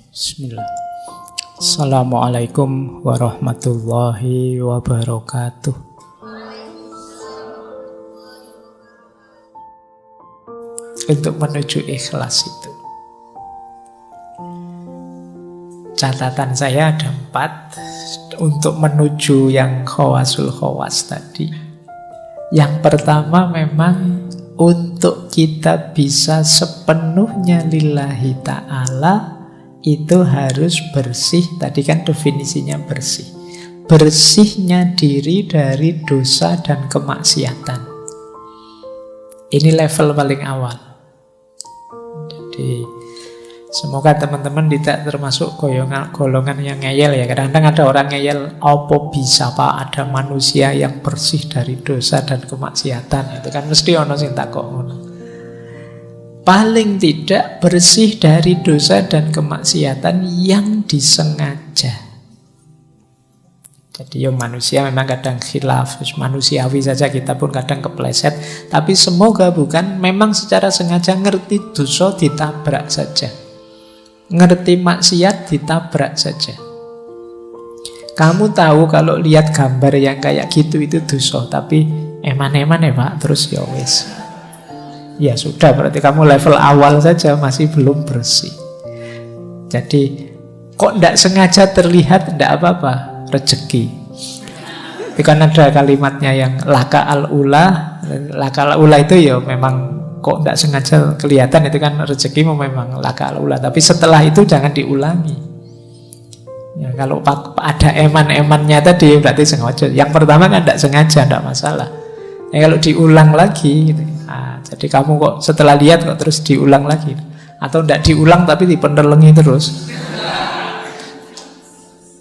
Bismillah. Assalamualaikum warahmatullahi wabarakatuh. Untuk menuju ikhlas itu, catatan saya ada 4 untuk menuju yang khawasul khawas tadi. Yang pertama memang untuk kita bisa sepenuhnya lillahi ta'ala itu harus bersih. Tadi kan definisinya bersih. Bersihnya diri dari dosa dan kemaksiatan. Ini level paling awal. Jadi semoga teman-teman tidak termasuk golongan yang ngeyel ya. Kadang-kadang ada orang ngeyel, apa bisa Pak ada manusia yang bersih dari dosa dan kemaksiatan. Itu kan mesti ono sing takok ngono. Paling tidak bersih dari dosa dan kemaksiatan yang disengaja. Jadi ya manusia memang kadang khilaf, manusiawi saja kita pun kadang kepleset. Tapi semoga bukan memang secara sengaja ngerti dosa ditabrak saja. Ngerti maksiat ditabrak saja. Kamu tahu kalau lihat gambar yang kayak gitu itu dosa, tapi eman-eman ya Pak, terus ya wis. Ya sudah, berarti kamu level awal saja masih belum bersih. Jadi kok tidak sengaja terlihat tidak apa-apa, rezeki. Itu kan ada kalimatnya yang laka al-ula. Laka al-ula itu ya memang kok tidak sengaja kelihatan, itu kan rezekimu memang laka al-ula. Tapi setelah itu jangan diulangi. Ya, kalau ada eman-emannya tadi berarti sengaja. Yang pertama kan tidak sengaja, tidak masalah. Ya, kalau diulang lagi gitu. Jadi kamu kok setelah lihat kok terus diulang lagi, atau tidak diulang tapi dipendelengi terus.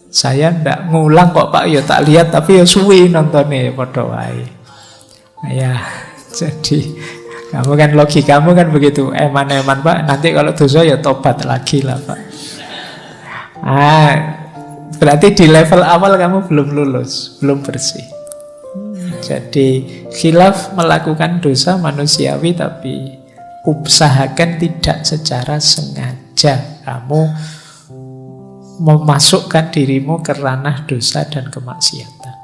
Saya tidak ngulang kok Pak, ya tak lihat tapi ya suwi nontonnya padha wae. Ya, jadi kamu kan logikamu kan begitu, eman-eman Pak, nanti kalau dosa ya tobat lagi lah Pak. Berarti di level awal kamu belum lulus, belum bersih. Jadi khilaf melakukan dosa manusiawi, tapi usahakan tidak secara sengaja kamu memasukkan dirimu ke ranah dosa dan kemaksiatan.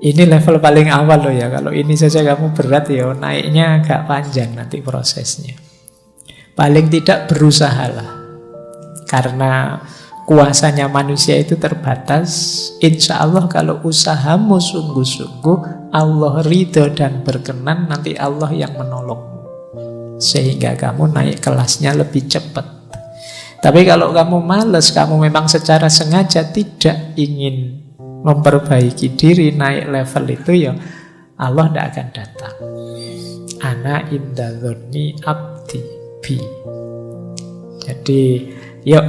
Ini level paling awal loh ya. Kalau ini saja kamu berat ya, naiknya agak panjang nanti prosesnya. Paling tidak berusahalah. Karena kuasanya manusia itu terbatas. Insya Allah kalau usahamu sungguh-sungguh, Allah ridho dan berkenan, nanti Allah yang menolongmu. Sehingga kamu naik kelasnya lebih cepat. Tapi kalau kamu malas, kamu memang secara sengaja tidak ingin memperbaiki diri, naik level itu, ya Allah tidak akan datang. Ana inda dzonni abdi bi. Jadi yuk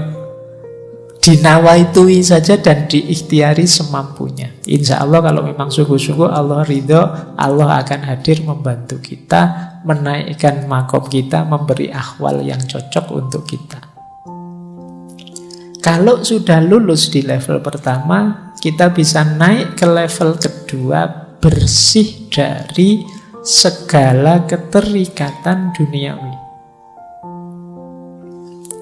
dinawaitui saja dan diikhtiari semampunya. Insya Allah kalau memang sungguh-sungguh Allah ridho, Allah akan hadir membantu kita, menaikkan makom kita, memberi akhwal yang cocok untuk kita. Kalau sudah lulus di level pertama, kita bisa naik ke level kedua, bersih dari segala keterikatan duniawi.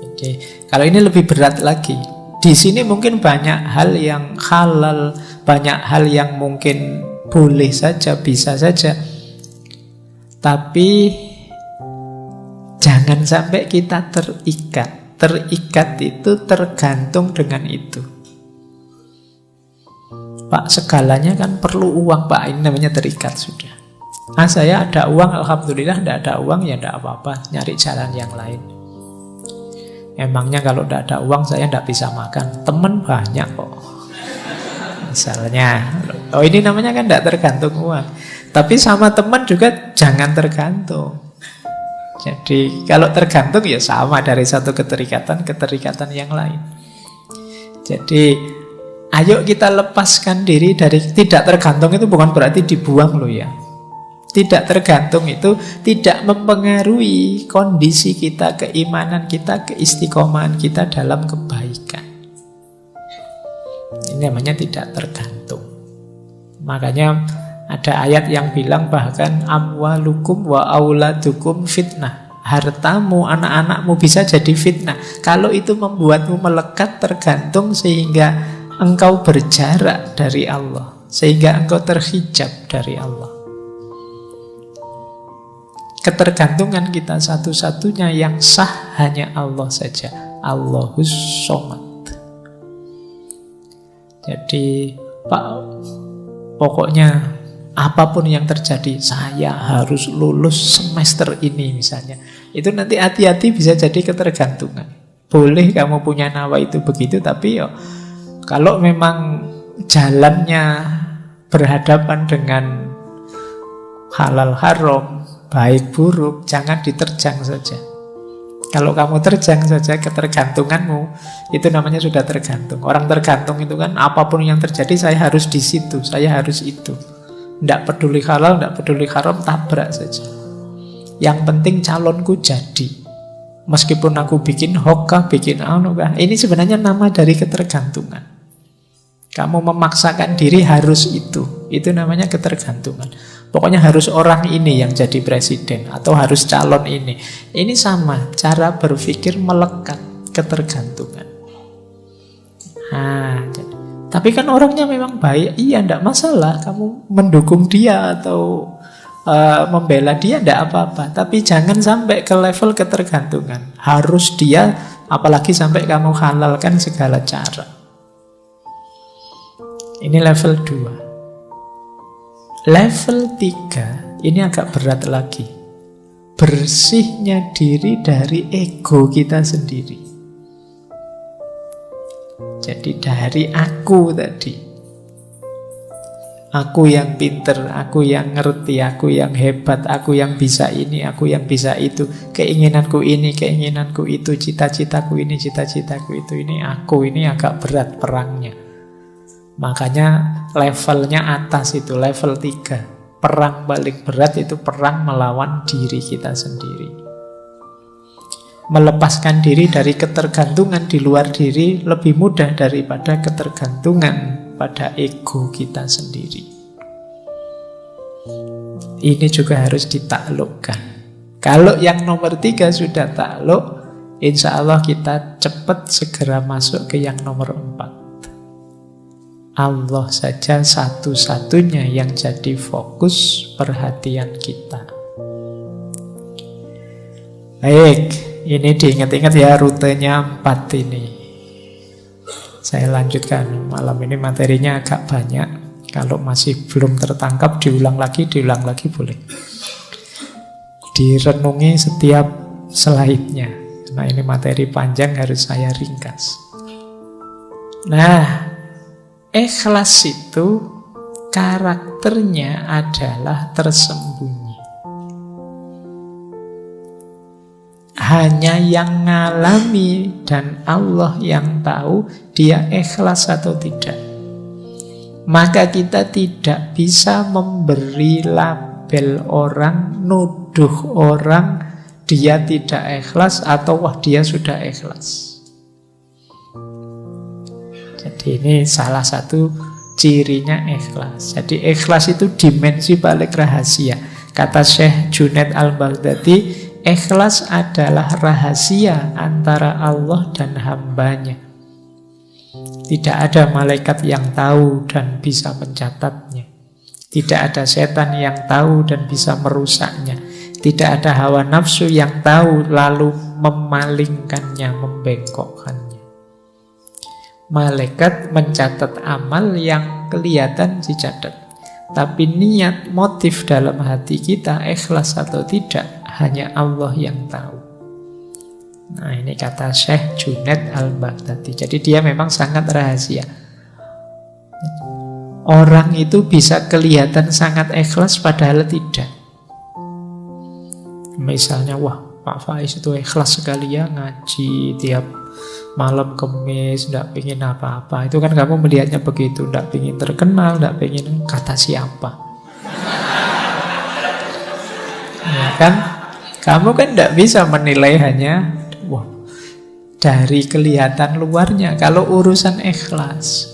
Jadi kalau ini lebih berat lagi. Di sini mungkin banyak hal yang halal, banyak hal yang mungkin boleh saja, bisa saja. Tapi jangan sampai kita terikat. Terikat itu tergantung dengan itu. Pak, segalanya kan perlu uang Pak, ini namanya terikat sudah. Saya ada uang, alhamdulillah. Tidak ada uang, ya tidak apa-apa, nyari jalan yang lain. Emangnya kalau tidak ada uang saya tidak bisa makan? Teman banyak kok. Misalnya, ini namanya kan tidak tergantung uang. Tapi sama teman juga jangan tergantung. Jadi kalau tergantung ya sama, dari satu keterikatan ke keterikatan yang lain. Jadi ayo kita lepaskan diri dari tidak tergantung. Itu bukan berarti dibuang loh ya. Tidak tergantung itu tidak mempengaruhi kondisi kita, keimanan kita, keistiqomahan kita dalam kebaikan. Ini namanya tidak tergantung. Makanya ada ayat yang bilang bahkan amwalukum wa auladukum fitnah. hartamu, anak-anakmu bisa jadi fitnah. Kalau itu membuatmu melekat, tergantung, sehingga engkau berjarak dari Allah, sehingga engkau terhijab dari Allah. Ketergantungan kita satu-satunya yang sah hanya Allah saja. Allahus Somad. Jadi pokoknya apapun yang terjadi, saya harus lulus semester ini misalnya. Itu nanti hati-hati bisa jadi ketergantungan. Boleh kamu punya nawa itu begitu, tapi kalau memang jalannya berhadapan dengan halal haram, baik buruk, jangan diterjang saja. Kalau kamu terjang saja ketergantunganmu, itu namanya sudah tergantung. Orang tergantung itu kan apapun yang terjadi saya harus di situ, saya harus itu. Tidak peduli halal, tidak peduli haram, tabrak saja. Yang penting calonku jadi. Meskipun aku bikin hokkah, bikin anukah, ini sebenarnya nama dari ketergantungan. Kamu memaksakan diri harus itu namanya ketergantungan. Pokoknya harus orang ini yang jadi presiden, atau harus calon ini. Ini sama, cara berpikir melekat, ketergantungan. Tapi kan orangnya memang baik, iya tidak masalah. Kamu mendukung dia atau membela dia, tidak apa-apa. Tapi jangan sampai ke level ketergantungan. Harus dia, apalagi sampai kamu halalkan segala cara. Ini level 2. Level 3, ini agak berat lagi. Bersihnya diri dari ego kita sendiri. Jadi dari aku tadi. Aku yang pinter, aku yang ngerti, aku yang hebat, aku yang bisa ini, aku yang bisa itu. Keinginanku ini, keinginanku itu, cita-citaku ini, cita-citaku itu. Ini aku, ini agak berat perangnya. Makanya levelnya atas itu, level 3. Perang paling berat itu perang melawan diri kita sendiri. Melepaskan diri dari ketergantungan di luar diri lebih mudah daripada ketergantungan pada ego kita sendiri. Ini juga harus ditaklukkan. Kalau yang nomor 3 sudah takluk, insya Allah kita cepat segera masuk ke yang nomor 4. Allah saja satu-satunya yang jadi fokus perhatian kita. Baik, ini diingat-ingat ya rutenya 4 ini. Saya lanjutkan, malam ini materinya agak banyak. Kalau masih belum tertangkap, diulang lagi boleh. Direnungi setiap slide-nya. Nah, ini materi panjang harus saya ringkas. Nah, ikhlas itu karakternya adalah tersembunyi. Hanya yang ngalami dan Allah yang tahu dia ikhlas atau tidak. Maka kita tidak bisa memberi label orang, nuduh orang dia tidak ikhlas atau wah dia sudah ikhlas. Jadi ini salah satu cirinya ikhlas. Jadi ikhlas itu dimensi paling rahasia. Kata Syekh Junaid Al-Baghdadi, ikhlas adalah rahasia antara Allah dan hambanya. Tidak ada malaikat yang tahu dan bisa mencatatnya. Tidak ada setan yang tahu dan bisa merusaknya. Tidak ada hawa nafsu yang tahu lalu memalingkannya, membengkokkannya. Malaikat mencatat amal yang kelihatan dicatat. Tapi niat, motif dalam hati kita ikhlas atau tidak, hanya Allah yang tahu. Nah, ini kata Syekh Junaid Al-Baghdadi. Jadi dia memang sangat rahasia. Orang itu bisa kelihatan sangat ikhlas padahal tidak. Misalnya, wah Pak Faiz itu ikhlas sekali ya ngaji tiap malam Kemis, tidak pengen apa-apa. Itu kan kamu melihatnya begitu, tidak pengen terkenal, tidak pengen kata siapa. Ya kan? Kamu kan tidak bisa menilai hanya dari kelihatan luarnya. Kalau urusan ikhlas,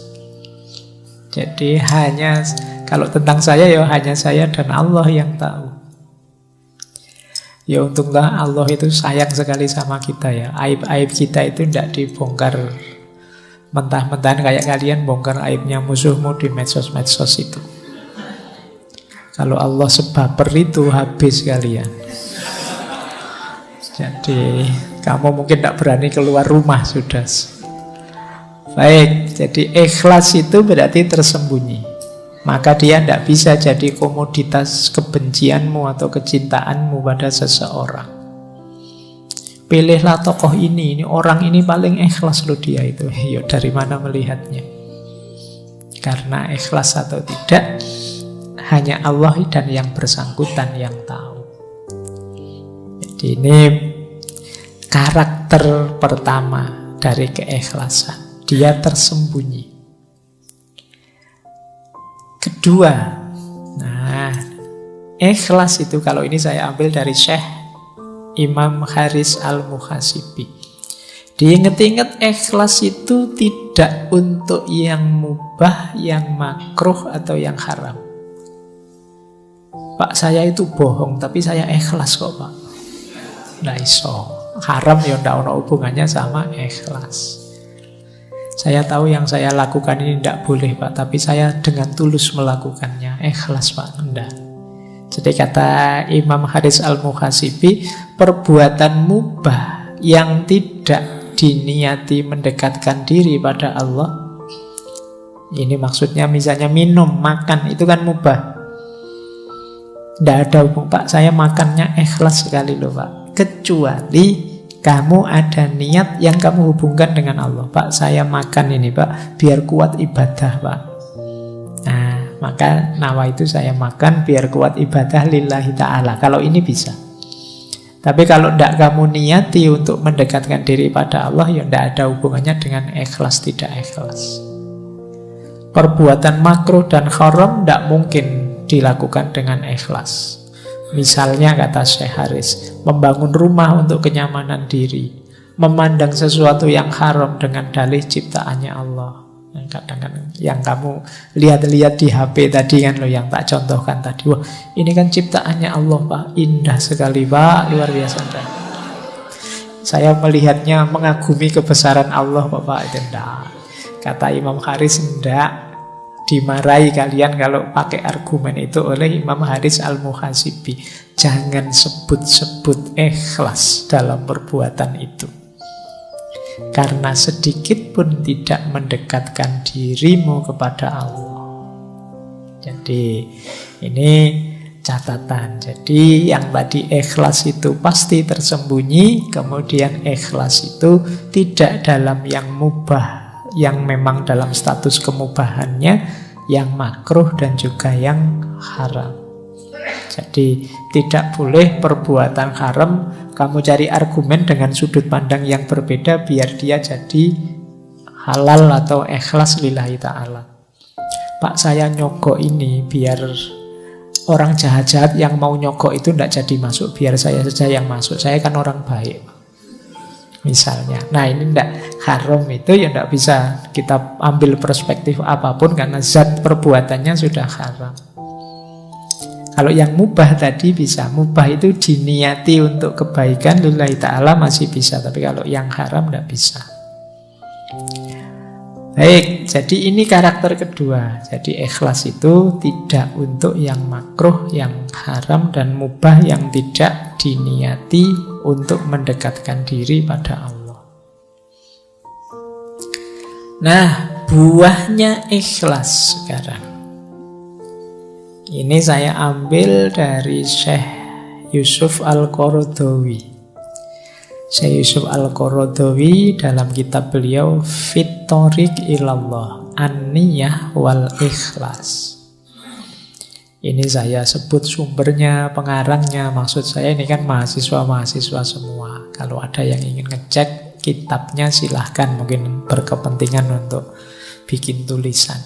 jadi hanya kalau tentang saya ya hanya saya dan Allah yang tahu. Ya untunglah Allah itu sayang sekali sama kita ya. Aib-aib kita itu tidak dibongkar mentah-mentahan kayak kalian bongkar aibnya musuhmu di medsos-medsos itu. Kalau Allah sebaper itu habis kalian. Jadi kamu mungkin tidak berani keluar rumah sudah. Baik, jadi ikhlas itu berarti tersembunyi. Maka dia tidak bisa jadi komoditas kebencianmu atau kecintaanmu pada seseorang. Pilihlah tokoh ini orang ini paling ikhlas loh dia itu. Ya, dari mana melihatnya? Karena ikhlas atau tidak, hanya Allah dan yang bersangkutan yang tahu. Jadi ini karakter pertama dari keikhlasan. Dia tersembunyi. Kedua, nah, ikhlas itu kalau ini saya ambil dari Syekh Imam Haris Al-Muhasibi. Diingat-ingat ikhlas itu tidak untuk yang mubah, yang makruh atau yang haram. Pak, saya itu bohong tapi saya ikhlas kok, Pak. Nggak iso. Haram ya nggak ada hubungannya sama ikhlas. Saya tahu yang saya lakukan ini tidak boleh, Pak, tapi saya dengan tulus melakukannya. Ikhlas, Pak. Enggak. Jadi kata Imam Haris Al-Muhasibi, perbuatan mubah yang tidak diniati mendekatkan diri pada Allah, ini maksudnya misalnya minum, makan, itu kan mubah. Tidak ada hubung, Pak, saya makannya ikhlas sekali loh, Pak. Kecuali kamu ada niat yang kamu hubungkan dengan Allah. Pak, saya makan ini, Pak, biar kuat ibadah, Pak. Nah, maka nawa itu saya makan biar kuat ibadah lillahi ta'ala. Kalau ini bisa. Tapi kalau tidak kamu niati untuk mendekatkan diri pada Allah, ya tidak ada hubungannya dengan ikhlas tidak ikhlas. Perbuatan makruh dan haram tidak mungkin dilakukan dengan ikhlas. Misalnya kata Syekh Haris, membangun rumah untuk kenyamanan diri, memandang sesuatu yang haram dengan dalih ciptaannya Allah. Kadang-kadang yang kamu lihat-lihat di HP tadi kan, lo yang tak contohkan tadi, wah ini kan ciptaannya Allah, Pak, indah sekali, Pak, luar biasa indah. Saya melihatnya mengagumi kebesaran Allah, Pak, itu enggak. Kata Imam Haris, enggak. Dimarahi kalian kalau pakai argumen itu oleh Imam Haris Al-Muhasibi. Jangan sebut-sebut ikhlas dalam perbuatan itu, karena sedikit pun tidak mendekatkan dirimu kepada Allah. Jadi ini catatan. Jadi yang tadi ikhlas itu pasti tersembunyi, kemudian ikhlas itu tidak dalam yang mubah, yang memang dalam status kemubahannya, yang makruh dan juga yang haram. Jadi tidak boleh perbuatan haram kamu cari argumen dengan sudut pandang yang berbeda biar dia jadi halal atau ikhlas lillahi ta'ala. Pak, saya nyogok ini biar orang jahat-jahat yang mau nyogok itu tidak jadi masuk, biar saya saja yang masuk, saya kan orang baik misalnya. Nah ini tidak haram, itu ya tidak bisa kita ambil perspektif apapun karena zat perbuatannya sudah haram. Kalau yang mubah tadi bisa, mubah itu diniati untuk kebaikan lillahi ta'ala masih bisa, tapi kalau yang haram tidak bisa. Baik, jadi ini karakter kedua. Jadi ikhlas itu tidak untuk yang makruh, yang haram, dan mubah yang tidak diniati untuk mendekatkan diri pada Allah. Nah, buahnya ikhlas sekarang. Ini saya ambil dari Syekh Yusuf Al-Qaradawi. Syekh Yusuf Al-Qaradawi dalam kitab beliau Fit Thoriq Ilallah, An-Niyah wal Ikhlas. Ini saya sebut sumbernya, pengarangnya. Maksud saya ini kan mahasiswa-mahasiswa semua. Kalau ada yang ingin ngecek kitabnya silahkan, mungkin berkepentingan untuk bikin tulisan.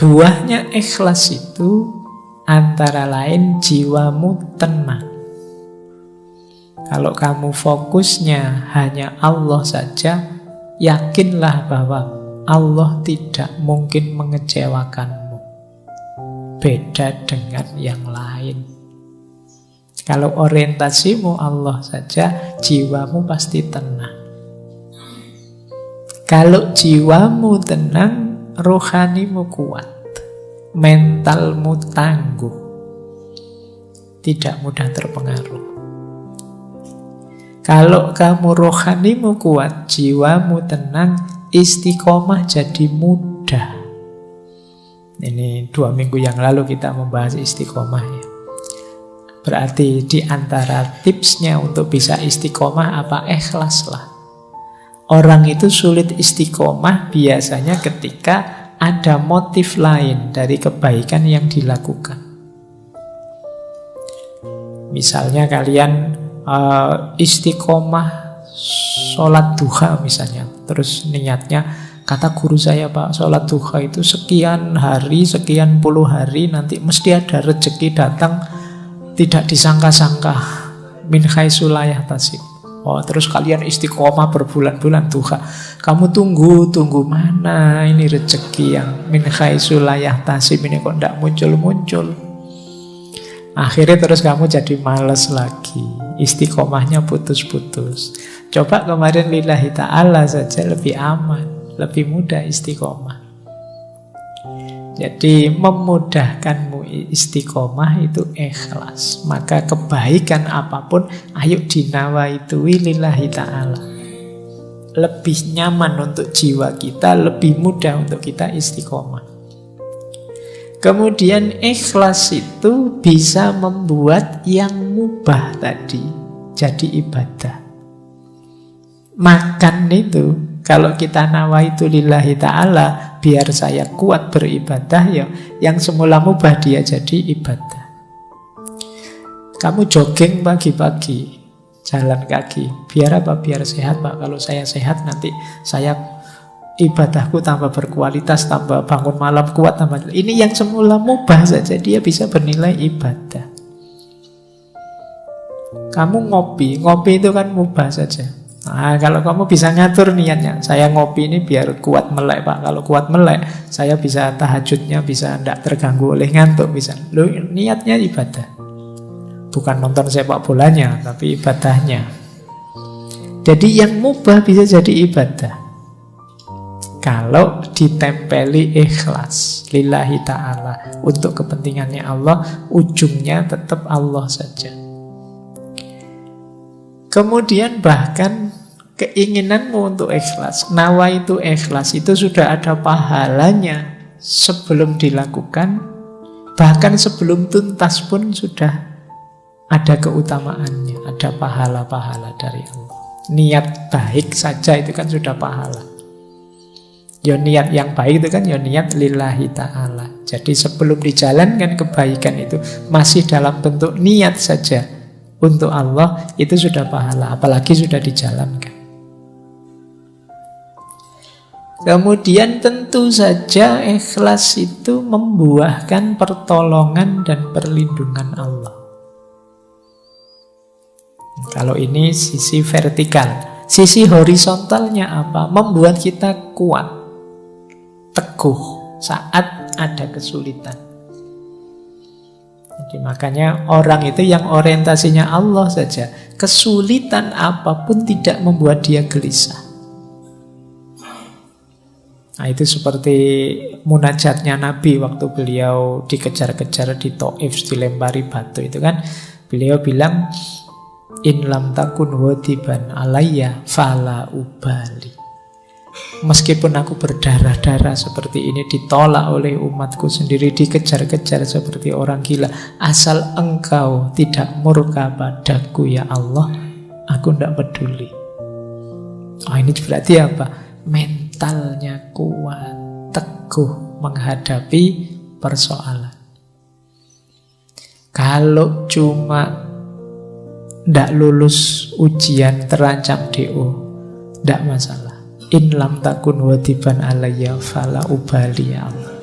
Buahnya ikhlas itu antara lain jiwamu tenang. Kalau kamu fokusnya hanya Allah saja, yakinlah bahwa Allah tidak mungkin mengecewakanmu. Beda dengan yang lain. Kalau orientasimu Allah saja, jiwamu pasti tenang. Kalau jiwamu tenang, rohanimu kuat, mentalmu tangguh, tidak mudah terpengaruh. Kalau kamu rohanimu kuat, jiwamu tenang, istiqomah jadi mudah. Ini 2 minggu yang lalu kita membahas istiqomah ya. Berarti di antara tipsnya untuk bisa istiqomah apa? Ikhlaslah. Orang itu sulit istiqomah biasanya ketika ada motif lain dari kebaikan yang dilakukan. Misalnya kalian istiqomah sholat duha misalnya, terus niatnya, kata guru saya Pak, sholat duha itu sekian hari, sekian puluh hari, nanti mesti ada rezeki datang tidak disangka-sangka, min haitsu la yahtasib. Oh, terus kalian istiqomah berbulan-bulan duha. Kamu tunggu mana ini rezeki yang min haitsu la yahtasib ini kok tidak muncul-muncul. Akhirnya terus kamu jadi malas lagi, istiqomahnya putus-putus. Coba kemarin lillahi ta'ala saja lebih aman, lebih mudah istiqomah. Jadi memudahkanmu istiqomah itu ikhlas. Maka kebaikan apapun, ayo dinawaitui lillahi ta'ala. Lebih nyaman untuk jiwa kita, lebih mudah untuk kita istiqomah. Kemudian ikhlas itu bisa membuat yang mubah tadi jadi ibadah. Makan itu, kalau kita nawaitu lillahi ta'ala, biar saya kuat beribadah, ya, yang semula mubah dia jadi ibadah. Kamu jogging pagi-pagi, jalan kaki, biar apa? Biar sehat Pak. Kalau saya sehat nanti saya ibadahku tambah berkualitas, tambah bangun malam kuat, tambah. Ini yang semula mubah saja dia bisa bernilai ibadah. Kamu ngopi itu kan mubah saja. Nah, kalau kamu bisa ngatur niatnya, saya ngopi ini biar kuat melek Pak. Kalau kuat melek, saya bisa tahajudnya, bisa tidak terganggu oleh ngantuk, bisa. Loh, niatnya ibadah. Bukan nonton sepak bolanya, tapi ibadahnya. Jadi yang mubah bisa jadi ibadah kalau ditempeli ikhlas lillahi ta'ala, untuk kepentingannya Allah, ujungnya tetap Allah saja. Kemudian bahkan keinginanmu untuk ikhlas, nawa itu ikhlas, itu sudah ada pahalanya sebelum dilakukan, bahkan sebelum tuntas pun sudah ada keutamaannya, ada pahala-pahala dari Allah. Niat baik saja itu kan sudah pahala. Ya niat yang baik itu kan ya niat lillahi ta'ala. Jadi sebelum dijalankan kebaikan itu masih dalam bentuk niat saja untuk Allah, itu sudah pahala, apalagi sudah dijalankan. Kemudian tentu saja ikhlas itu membuahkan pertolongan dan perlindungan Allah. Kalau ini sisi vertikal. Sisi horizontalnya apa? Membuat kita kuat, teguh saat ada kesulitan. Jadi makanya orang itu yang orientasinya Allah saja, kesulitan apapun tidak membuat dia gelisah. Nah, itu seperti munajatnya Nabi waktu beliau dikejar-kejar di Taif, dilempari batu itu kan. Beliau bilang, in lam takun wadiban alayya fala ubali. Meskipun aku berdarah-darah seperti ini, ditolak oleh umatku sendiri, dikejar-kejar seperti orang gila, asal engkau tidak murka padaku ya Allah, aku tidak peduli. Oh, ini berarti apa? Mentalnya kuat, teguh menghadapi persoalan. Kalau cuma tidak lulus ujian, terancam DO, tidak masalah. In lam takun wadiban alayya fala ubali ya Allah.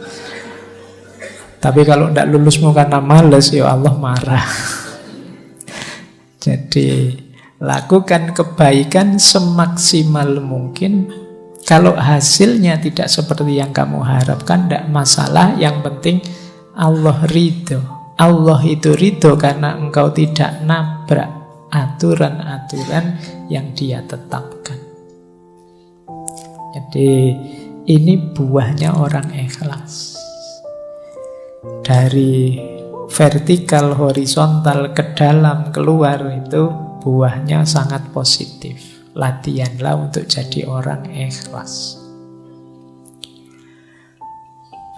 Tapi kalau tidak lulusmu karena malas, ya Allah marah. Jadi lakukan kebaikan semaksimal mungkin. Kalau hasilnya tidak seperti yang kamu harapkan, tidak masalah. Yang penting Allah ridho, Allah itu ridho karena engkau tidak nabrak aturan-aturan yang Dia tetapkan. Jadi ini buahnya orang ikhlas. Dari vertikal, horizontal, ke dalam, keluar, itu buahnya sangat positif. Latihanlah untuk jadi orang ikhlas.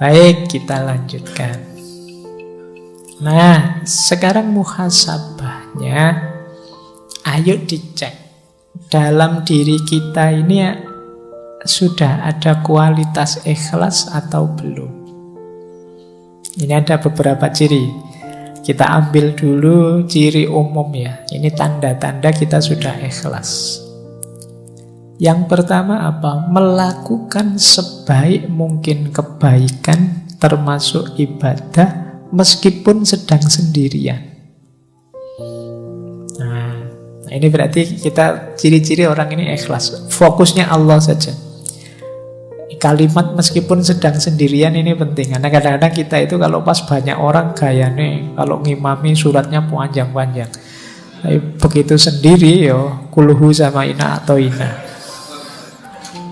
Baik, kita lanjutkan. Nah, sekarang muhasabahnya, ayo dicek. Dalam diri kita ini sudah ada kualitas ikhlas atau belum? Ini ada beberapa ciri. Kita ambil dulu ciri umum ya. Ini tanda-tanda kita sudah ikhlas. Yang pertama apa? Melakukan sebaik mungkin kebaikan termasuk ibadah meskipun sedang sendirian. Nah, ini berarti kita ciri-ciri orang ini ikhlas. Fokusnya Allah saja. Kalimat meskipun sedang sendirian ini penting. Karena kadang-kadang kita itu kalau pas banyak orang gayane, kalau ngimami suratnya panjang-panjang. Tapi begitu sendiri yo, kulhu sama ina atau ina.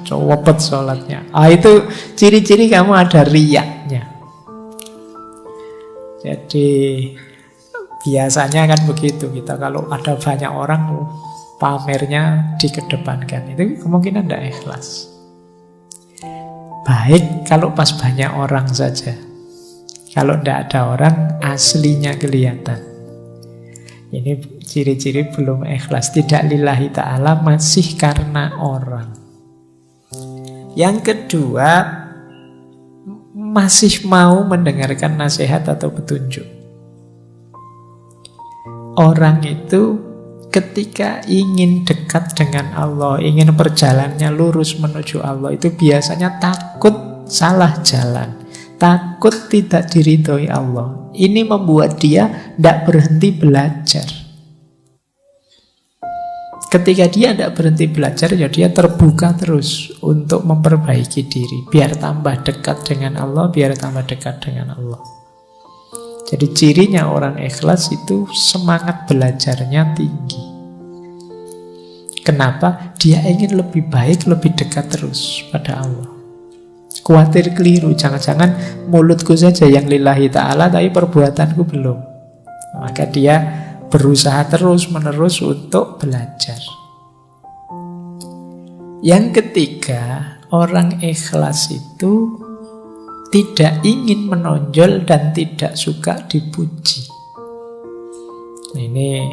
Cowopet sholatnya. Itu ciri-ciri kamu ada riyaknya. Jadi biasanya kan begitu, kita kalau ada banyak orang pamernya dikedepankan. Itu kemungkinan tidak ikhlas. Baik kalau pas banyak orang saja. Kalau tidak ada orang, aslinya kelihatan. Ini ciri-ciri belum ikhlas. Tidak lillahi ta'ala, masih karena orang. Yang kedua, masih mau mendengarkan nasihat atau petunjuk. Orang itu ketika ingin dekat dengan Allah, ingin perjalanannya lurus menuju Allah, itu biasanya takut salah jalan, takut tidak diridhoi Allah. Ini membuat dia tidak berhenti belajar. Ketika dia tidak berhenti belajar, ya dia terbuka terus untuk memperbaiki diri, biar tambah dekat dengan Allah, biar tambah dekat dengan Allah. Jadi cirinya orang ikhlas itu semangat belajarnya tinggi. Kenapa? Dia ingin lebih baik, lebih dekat terus pada Allah. Khawatir keliru, jangan-jangan mulutku saja yang lillahi ta'ala, tapi perbuatanku belum. Maka dia berusaha terus-menerus untuk belajar. Yang ketiga, orang ikhlas itu tidak ingin menonjol dan tidak suka dipuji. Ini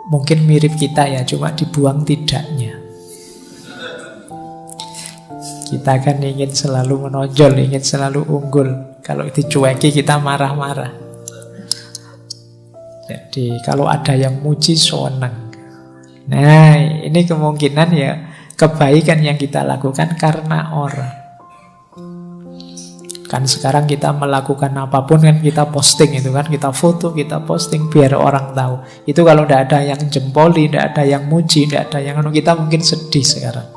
mungkin mirip kita ya, cuma dibuang tidaknya. Kita kan ingin selalu menonjol, ingin selalu unggul. Kalau dicueki kita marah-marah. Jadi kalau ada yang muji, senang. Nah, ini kemungkinan ya kebaikan yang kita lakukan karena orang. Kan sekarang kita melakukan apapun kan kita posting itu kan, kita foto, kita posting biar orang tahu. Itu kalau tidak ada yang jempoli, tidak ada yang muji, tidak ada yang kita mungkin sedih sekarang.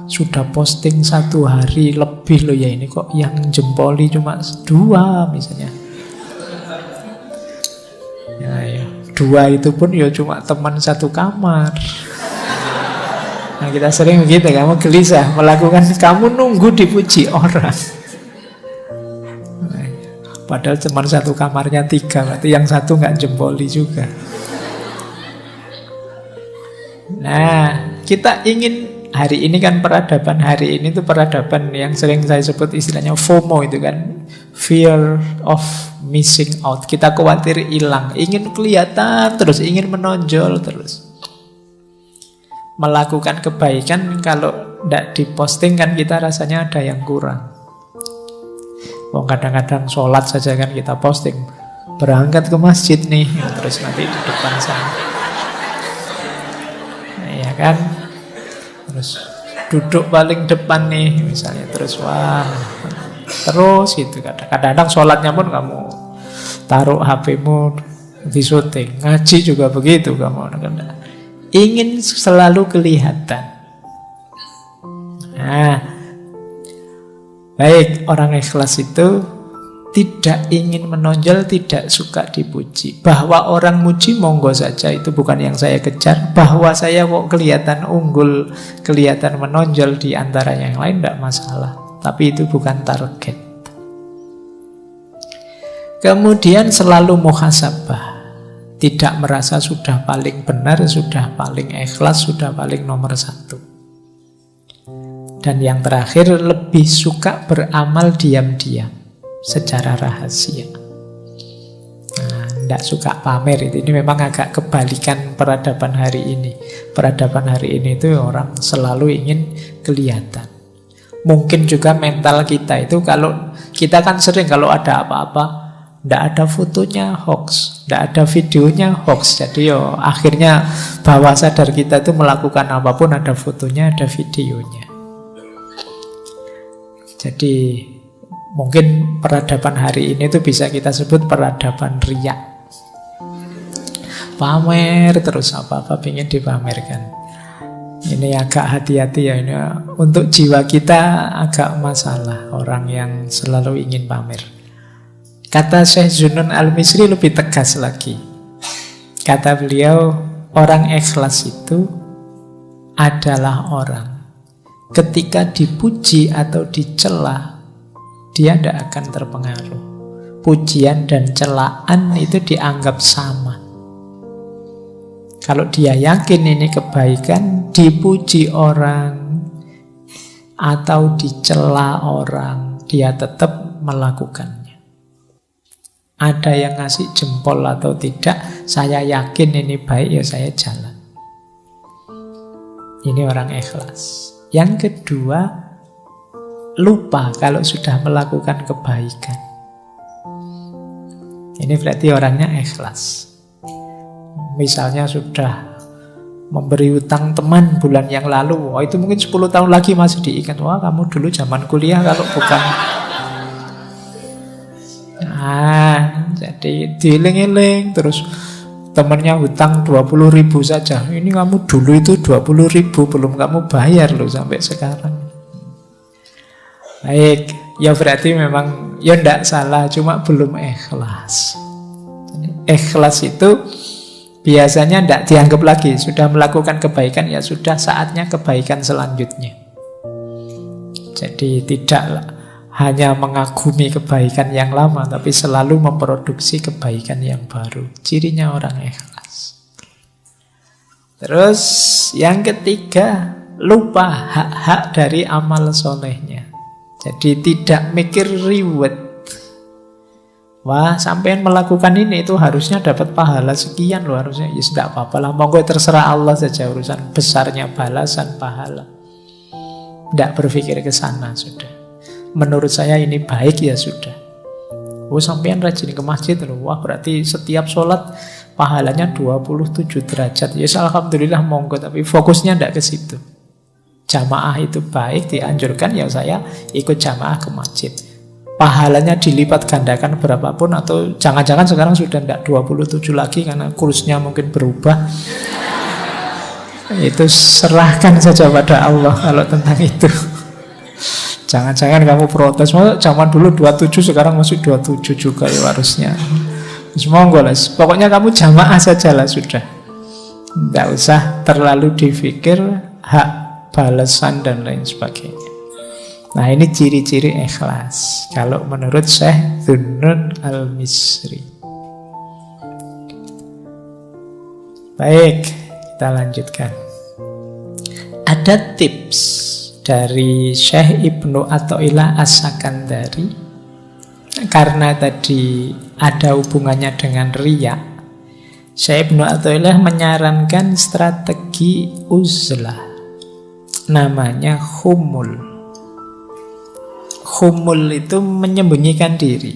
Sudah posting 1 hari lebih loh ya, ini kok yang jempoli cuma 2 misalnya. Ya, 2 itu pun ya cuma teman satu kamar. Nah, kita sering begitu, kamu gelisah melakukan, kamu nunggu dipuji orang. Padahal cuma satu kamarnya 3, berarti yang satu nggak jempoli juga. Nah, kita ingin hari ini kan peradaban hari ini tuh peradaban yang sering saya sebut istilahnya FOMO itu kan, fear of missing out. Kita khawatir hilang, ingin kelihatan terus, ingin menonjol terus. Melakukan kebaikan kalau tidak diposting kan kita rasanya ada yang kurang. Kadang-kadang sholat saja kan kita posting, berangkat ke masjid nih, terus nanti di depan sana, nah, ya kan, terus duduk paling depan nih misalnya, terus wah, terus itu kadang-kadang sholatnya pun kamu taruh HP-mu di syuting, ngaji juga begitu kamu ingin selalu kelihatan. Nah, baik, orang ikhlas itu tidak ingin menonjol, tidak suka dipuji. Bahwa orang muji monggo saja, itu bukan yang saya kejar. Bahwa saya kok kelihatan unggul, kelihatan menonjol di antara yang lain, tidak masalah. Tapi itu bukan target. Kemudian selalu muhasabah. Tidak merasa sudah paling benar, sudah paling ikhlas, sudah paling nomor satu. Dan yang terakhir, lebih suka beramal diam-diam secara rahasia. Nah, tidak suka pamer itu. Ini memang agak kebalikan peradaban hari ini. Peradaban hari ini itu orang selalu ingin kelihatan. Mungkin juga mental kita itu, kalau kita kan sering kalau ada apa-apa, tidak ada fotonya hoax, tidak ada videonya hoax. Jadi akhirnya bawah sadar kita itu melakukan apapun ada fotonya, ada videonya. Jadi mungkin peradaban hari ini tuh bisa kita sebut peradaban riya. Pamer terus apa-apa ingin dipamerkan. Ini agak hati-hati ya, ini untuk jiwa kita agak masalah orang yang selalu ingin pamer. Kata Syekh Zunun Al-Misri lebih tegas lagi. Kata beliau, orang ikhlas itu adalah orang ketika dipuji atau dicela dia tidak akan terpengaruh. Pujian dan celaan itu dianggap sama. Kalau dia yakin ini kebaikan, dipuji orang atau dicela orang, dia tetap melakukannya. Ada yang ngasih jempol atau tidak, saya yakin ini baik, ya saya jalan. Ini orang ikhlas. Yang kedua, lupa kalau sudah melakukan kebaikan. Ini berarti orangnya ikhlas. Misalnya sudah memberi utang teman bulan yang lalu, wah itu mungkin 10 tahun lagi masih diingat. Wah kamu dulu zaman kuliah kalau bukan. Jadi dieling-eling terus. Temannya hutang 20.000 saja. Ini kamu dulu itu 20.000 belum kamu bayar loh sampai sekarang. Baik, ya berarti memang ya tidak salah, cuma belum ikhlas. Ikhlas itu biasanya tidak dianggap lagi. Sudah melakukan kebaikan, ya sudah saatnya kebaikan selanjutnya. Jadi tidak hanya mengagumi kebaikan yang lama, tapi selalu memproduksi kebaikan yang baru. Cirinya orang ikhlas. Terus yang ketiga, lupa hak-hak dari amal solehnya. Jadi tidak mikir reward. Wah, sampean melakukan ini itu harusnya dapat pahala sekian loh harusnya. Ya sudah apa-apa lah, monggo terserah Allah saja urusan besarnya balasan pahala. Tidak berpikir ke sana sudah. Menurut saya ini baik ya sudah. Oh sampean rajin ke masjid loh. Wah berarti setiap sholat pahalanya 27 derajat. Ya alhamdulillah monggo, tapi fokusnya tidak ke situ. Jamaah itu baik, dianjurkan, ya saya ikut jamaah ke masjid. Pahalanya dilipat gandakan berapapun, atau jangan-jangan sekarang sudah tidak 27 lagi karena kursnya mungkin berubah. Itu serahkan saja pada Allah kalau tentang itu. Jangan-jangan kamu protes, zaman dulu 27 sekarang masih 27 juga ya harusnya. Monggo lah, pokoknya kamu jamaah saja lah sudah. Tidak usah terlalu dipikir hak balasan dan lain sebagainya. Nah ini ciri-ciri ikhlas kalau menurut Syekh Zunun Al-Misri. Baik, kita lanjutkan. Ada tips dari Syekh Ibnu Athaillah As-Sakandari. Karena tadi ada hubungannya dengan riya, Syekh Ibnu Athaillah menyarankan strategi uzlah. Namanya khumul. Khumul itu menyembunyikan diri,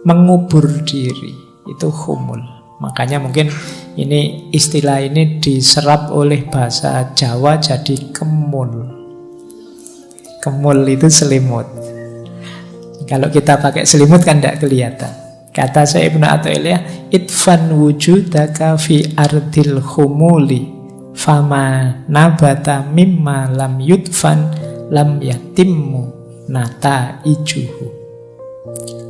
mengubur diri, itu khumul. Makanya mungkin ini istilah ini diserap oleh bahasa Jawa jadi kemul. Kemul itu selimut. Kalau kita pakai selimut kan tidak kelihatan. Kata saya Ibnu Athaillah, idfan wujudaka fi ardil khumuli, fama nabata mimma lam yudfan lam yatimmu nata ijuhu.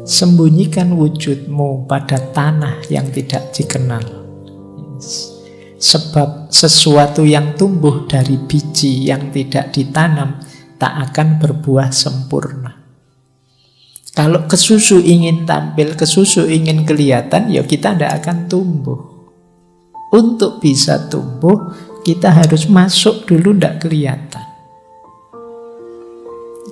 Sembunyikan wujudmu pada tanah yang tidak dikenal. Sebab sesuatu yang tumbuh dari biji yang tidak ditanam tak akan berbuah sempurna. Kalau kesusu ingin tampil, kesusu ingin kelihatan, ya kita tidak akan tumbuh. Untuk bisa tumbuh, kita harus masuk dulu tidak kelihatan.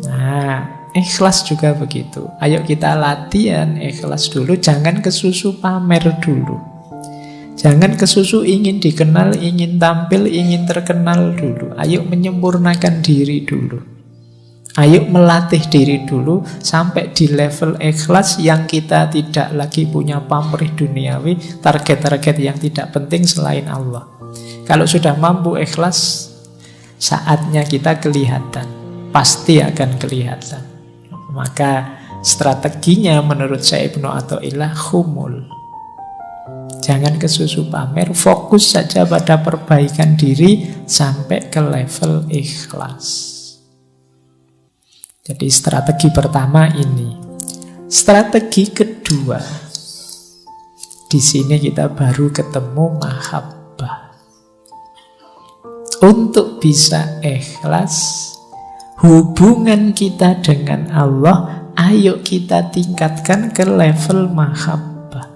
Nah, ikhlas juga begitu. Ayo kita latihan ikhlas dulu, jangan kesusu pamer dulu. Jangan kesusu ingin dikenal, ingin tampil, ingin terkenal dulu. Ayo menyempurnakan diri dulu. Ayo melatih diri dulu sampai di level ikhlas yang kita tidak lagi punya pamrih duniawi, target-target yang tidak penting selain Allah. Kalau sudah mampu ikhlas, saatnya kita kelihatan. Pasti akan kelihatan. Maka strateginya menurut saya Ibnu Athaillah khumul. Jangan kesusu pamer, fokus saja pada perbaikan diri sampai ke level ikhlas. Jadi strategi pertama ini. Strategi kedua, di sini kita baru ketemu mahabbah. Untuk bisa ikhlas, hubungan kita dengan Allah, ayo kita tingkatkan ke level mahabbah.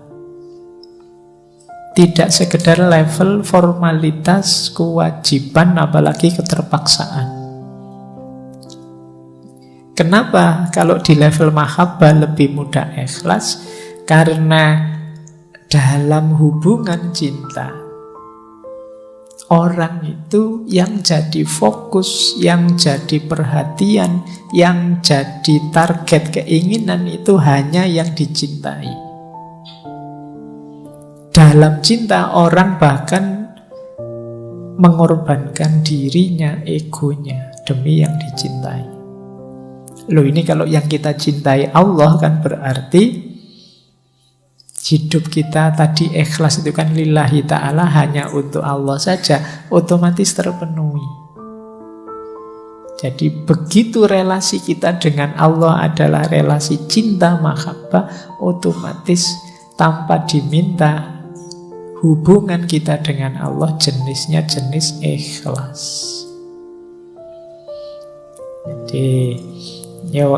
Tidak sekedar level formalitas, kewajiban, apalagi keterpaksaan. Kenapa kalau di level mahabbah lebih mudah ikhlas? Karena dalam hubungan cinta, orang itu yang jadi fokus, yang jadi perhatian, yang jadi target keinginan itu hanya yang dicintai. Dalam cinta orang bahkan mengorbankan dirinya, egonya demi yang dicintai. Loh, ini kalau yang kita cintai Allah kan berarti hidup kita tadi ikhlas itu kan lillahi ta'ala, hanya untuk Allah saja, otomatis terpenuhi. Jadi begitu relasi kita dengan Allah adalah relasi cinta mahabbah, otomatis tanpa diminta hubungan kita dengan Allah jenisnya jenis ikhlas. Jadi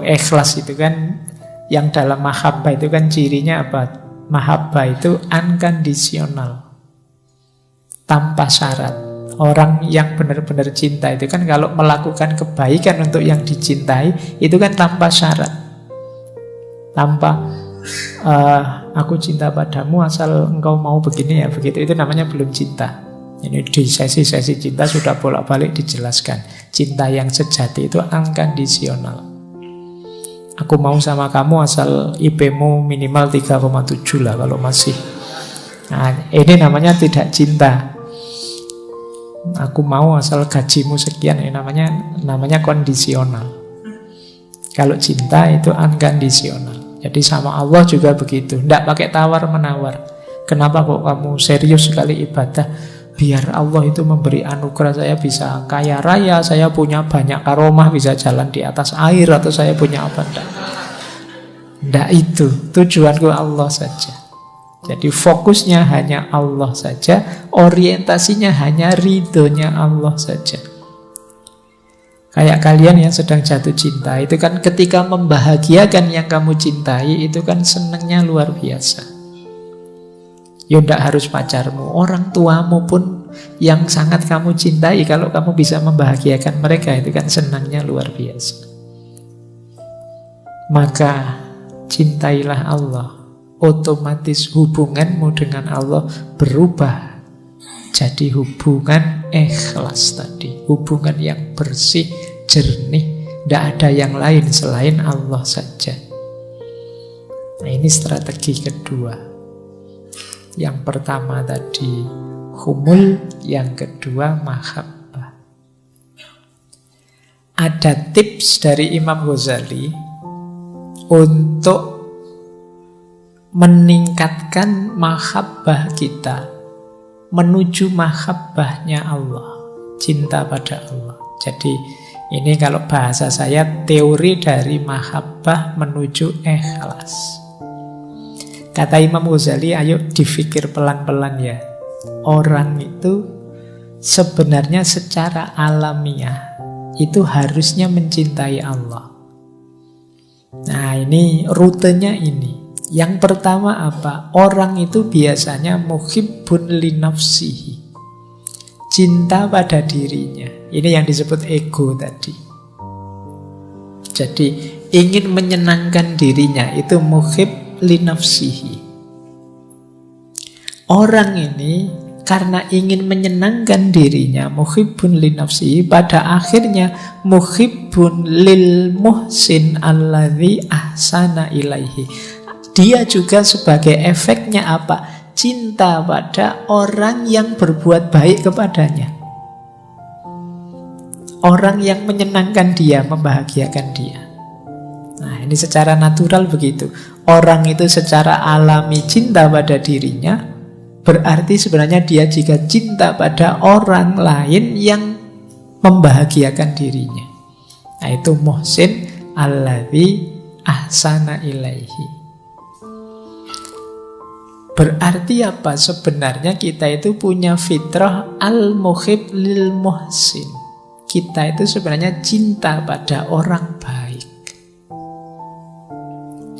ikhlas itu kan yang dalam mahabbah itu kan cirinya apa? Mahabbah itu unconditional, tanpa syarat. Orang yang benar-benar cinta itu kan kalau melakukan kebaikan untuk yang dicintai itu kan tanpa syarat, tanpa aku cinta padamu asal engkau mau begini ya begitu, itu namanya belum cinta. Ini di sesi-sesi cinta sudah bolak-balik dijelaskan. Cinta yang sejati itu unconditional. Aku mau sama kamu asal IP-mu minimal 3,7 lah kalau masih. Nah, ini namanya tidak cinta. Aku mau asal gajimu sekian, ini namanya kondisional. Kalau cinta itu unconditional. Jadi sama Allah juga begitu, tidak pakai tawar-menawar. Kenapa kok kamu serius sekali ibadah? Biar Allah itu memberi anugerah, saya bisa kaya raya, saya punya banyak karomah, bisa jalan di atas air, atau saya punya apa? Tidak itu, tujuanku Allah saja. Jadi fokusnya hanya Allah saja, orientasinya hanya ridhonya Allah saja. Kayak kalian yang sedang jatuh cinta, itu kan ketika membahagiakan yang kamu cintai, itu kan senangnya luar biasa. Ya tidak harus pacarmu, orang tuamu pun yang sangat kamu cintai, kalau kamu bisa membahagiakan mereka, itu kan senangnya luar biasa. Maka cintailah Allah, otomatis hubunganmu dengan Allah berubah jadi hubungan ikhlas tadi, hubungan yang bersih, jernih, tidak ada yang lain selain Allah saja. Nah, ini strategi kedua. Yang pertama tadi humul, yang kedua mahabbah. Ada tips dari Imam Ghazali untuk meningkatkan mahabbah kita menuju mahabbahnya Allah, cinta pada Allah. Jadi ini kalau bahasa saya teori dari mahabbah menuju ikhlas. Kata Imam Ghazali, ayo difikir pelan-pelan ya. Orang itu sebenarnya secara alamiah itu harusnya mencintai Allah. Nah, ini rutenya ini. Yang pertama apa? Orang itu biasanya muhibbun li nafsihi. Cinta pada dirinya. Ini yang disebut ego tadi. Jadi ingin menyenangkan dirinya itu muhib li nafsihi. Orang ini karena ingin menyenangkan dirinya, muhibbun li nafsihi, pada akhirnya muhibbun lil muhsin alladzi ahsana ilaihi. Dia juga sebagai efeknya apa? Cinta pada orang yang berbuat baik kepadanya. Orang yang menyenangkan dia, membahagiakan dia. Nah, ini secara natural begitu. Orang itu secara alami cinta pada dirinya, berarti sebenarnya dia jika cinta pada orang lain yang membahagiakan dirinya. Nah, itu muhsin alladzi ahsana ilaihi. Berarti apa? Sebenarnya kita itu punya fitrah al-muhib lil muhsin. Kita itu sebenarnya cinta pada orang baik.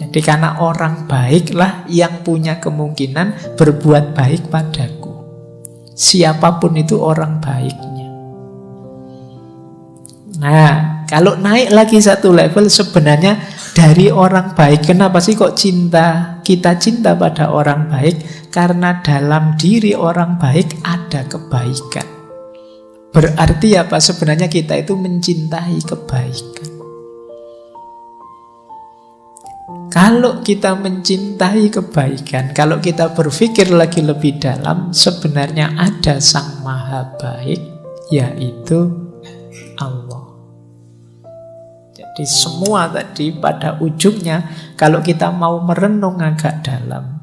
Jadi karena orang baiklah yang punya kemungkinan berbuat baik padaku. Siapapun itu orang baiknya. Nah, kalau naik lagi satu level sebenarnya dari orang baik. Kenapa sih kok kita cinta pada orang baik? Karena dalam diri orang baik ada kebaikan. Berarti apa? Sebenarnya kita itu mencintai kebaikan. Kalau kita mencintai kebaikan, kalau kita berpikir lagi lebih dalam, sebenarnya ada Sang Maha Baik, yaitu Allah. Jadi semua tadi pada ujungnya, kalau kita mau merenung agak dalam,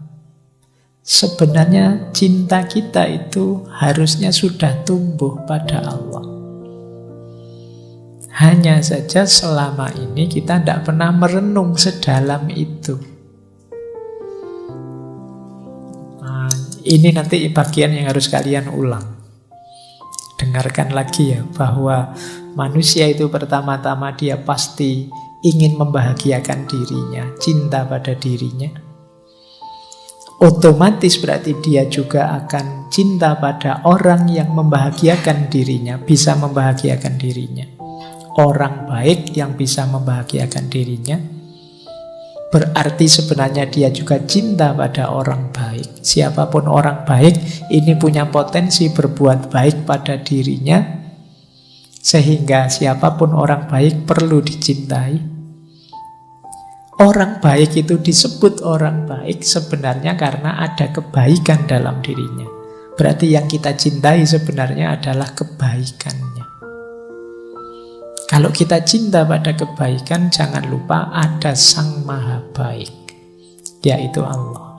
sebenarnya cinta kita itu harusnya sudah tumbuh pada Allah. Hanya saja selama ini kita tidak pernah merenung sedalam itu. Nah, ini nanti bagian yang harus kalian ulang. Dengarkan lagi ya, bahwa manusia itu pertama-tama dia pasti ingin membahagiakan dirinya, cinta pada dirinya. Otomatis berarti dia juga akan cinta pada orang yang membahagiakan dirinya, bisa membahagiakan dirinya. Orang baik yang bisa membahagiakan dirinya, berarti sebenarnya dia juga cinta pada orang baik. Siapapun orang baik, ini punya potensi berbuat baik pada dirinya, sehingga siapapun orang baik perlu dicintai. Orang baik itu disebut orang baik sebenarnya karena ada kebaikan dalam dirinya. Berarti yang kita cintai sebenarnya adalah kebaikannya. Kalau kita cinta pada kebaikan, jangan lupa ada Sang Maha Baik, yaitu Allah.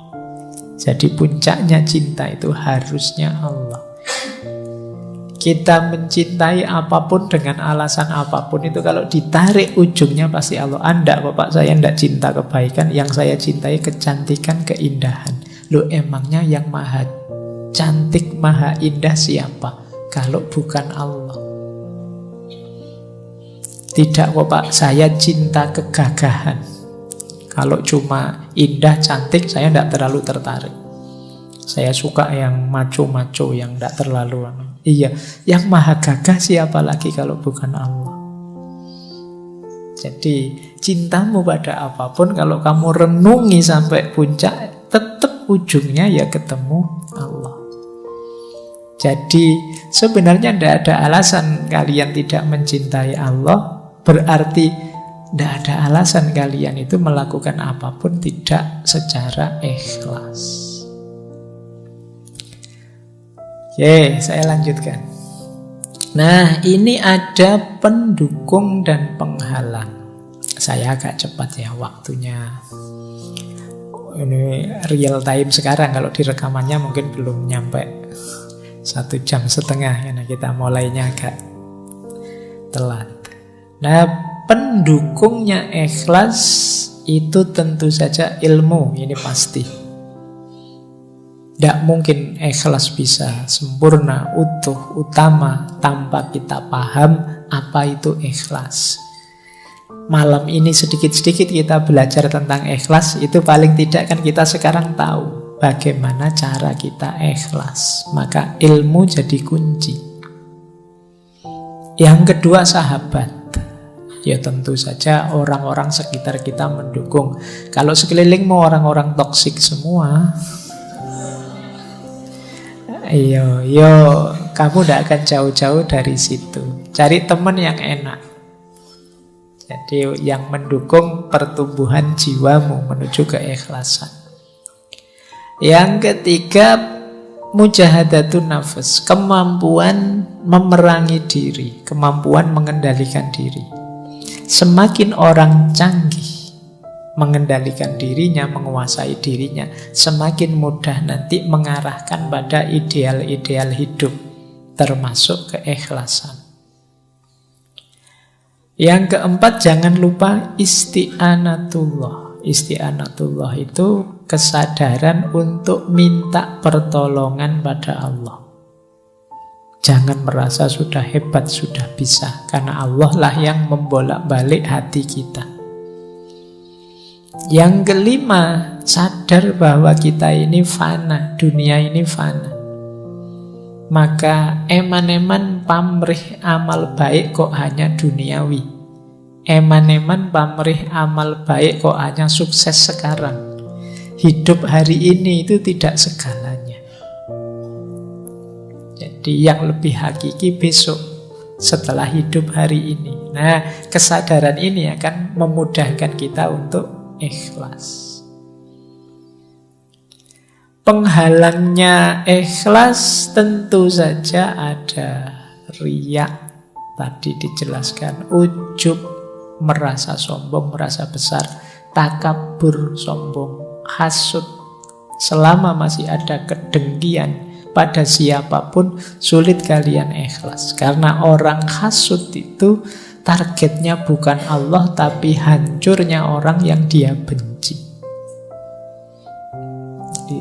Jadi puncaknya cinta itu harusnya Allah. Kita mencintai apapun dengan alasan apapun itu kalau ditarik ujungnya pasti Allah. Anda, Bapak, saya tidak cinta kebaikan, yang saya cintai kecantikan, keindahan. Loh, emangnya yang maha cantik, maha indah siapa? Kalau bukan Allah. Tidak, Bapak, saya cinta kegagahan. Kalau cuma indah, cantik, saya tidak terlalu tertarik. Saya suka yang maco-maco, yang tidak terlalu. Iya, yang maha gagah siapa lagi kalau bukan Allah? Jadi cintamu pada apapun, kalau kamu renungi sampai puncak, tetap ujungnya ya ketemu Allah. Jadi sebenarnya tidak ada alasan kalian tidak mencintai Allah. Berarti tidak ada alasan kalian itu melakukan apapun tidak secara ikhlas. Oke, saya lanjutkan. Nah, ini ada pendukung dan penghalang. Saya agak cepat ya waktunya. Ini real time sekarang, kalau di rekamannya mungkin belum nyampe 1,5 jam karena kita mulainya agak telat. Nah, pendukungnya ikhlas itu tentu saja ilmu, ini pasti. Tidak mungkin ikhlas bisa sempurna, utuh, utama tanpa kita paham apa itu ikhlas. Malam ini sedikit-sedikit kita belajar tentang ikhlas, itu paling tidak kan kita sekarang tahu bagaimana cara kita ikhlas. Maka ilmu jadi kunci. Yang kedua, sahabat. Ya tentu saja orang-orang sekitar kita mendukung. Kalau sekelilingmu orang-orang toksik semua, yo, kamu tidak akan jauh-jauh dari situ. Cari teman yang enak. Jadi yang mendukung pertumbuhan jiwamu menuju keikhlasan. Yang ketiga, mujahadatun nafas, kemampuan memerangi diri, kemampuan mengendalikan diri. Semakin orang canggih mengendalikan dirinya, menguasai dirinya, semakin mudah nanti mengarahkan pada ideal-ideal hidup, termasuk keikhlasan. Yang keempat, jangan lupa isti'anatullah. Isti'anatullah itu kesadaran untuk minta pertolongan pada Allah. Jangan merasa sudah hebat, sudah bisa, karena Allah lah yang membolak-balik hati kita. Yang kelima, sadar bahwa kita ini fana, dunia ini fana. Maka eman-eman pamrih amal baik kok hanya duniawi. Eman-eman pamrih amal baik kok hanya sukses sekarang. Hidup hari ini itu tidak segalanya. Jadi yang lebih hakiki besok, setelah hidup hari ini. Nah, kesadaran ini akan memudahkan kita untuk ikhlas. Penghalangnya ikhlas tentu saja ada riya. Tadi dijelaskan, ujub, merasa sombong, merasa besar, takabur, sombong, hasud. Selama masih ada kedengkian pada siapapun, sulit kalian ikhlas. Karena orang hasud itu targetnya bukan Allah, tapi hancurnya orang yang dia benci. Jadi